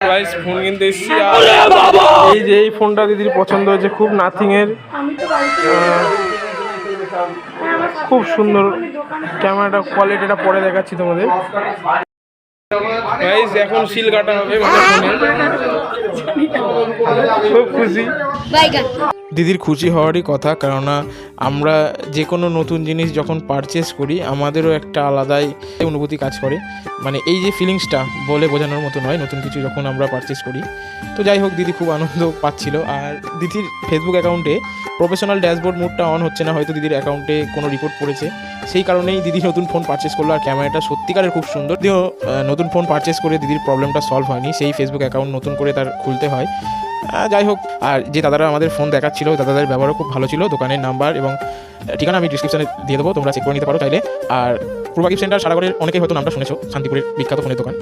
Guys phone কিনতে এসেছি আর এই যে এই ফোনটা দিদির পছন্দ হয়েছে খুব, নাথিং এর খুব সুন্দর ক্যামেরাটা, কোয়ালিটিটা পরে দেখাচ্ছি তোমাদের। গাইস এখন সিল কাটা হবে মানে খুব খুশি। দিদির খুশি হওয়ারই কথা, কেননা আমরা যে কোনো নতুন জিনিস যখন পারচেস করি আমাদেরও একটা আলাদাই অনুভূতি কাজ করে, মানে এই যে ফিলিংসটা বলে বোঝানোর মতো নয় নতুন কিছু যখন আমরা পারচেস করি। তো যাই হোক, দিদি খুব আনন্দ পাচ্ছিল। আর দিদির ফেসবুক অ্যাকাউন্টে প্রফেশনাল ড্যাশবোর্ড মোডটা অন হচ্ছে না, হয়তো দিদির অ্যাকাউন্টে কোনো রিপোর্ট পড়েছে, সেই কারণেই দিদি নতুন ফোন পারচেস করলো। আর ক্যামেরাটা সত্যিকারের খুব সুন্দর। যদিও নতুন ফোন পারচেস করে দিদির প্রবলেমটা সলভ হয়নি, সেই ফেসবুক অ্যাকাউন্ট নতুন করে তার খুলতে হয়। যাই হোক, আর যে দাদারা আমাদের ফোন দেখাচ্ছিল দাদাদের ব্যবহারও খুব ভালো ছিল। দোকানের নাম্বার এবং ঠিকানা আমি ডিসক্রিপশনে দিয়ে দেবো, তোমরা চেক করে নিতে পারো চাইলে। আর পূর্বা গিফট সেন্টার সারাগড়ের অনেকেই হয়তো নামটা শুনেছো, শান্তিপুরের বিখ্যাত ফোনের দোকান।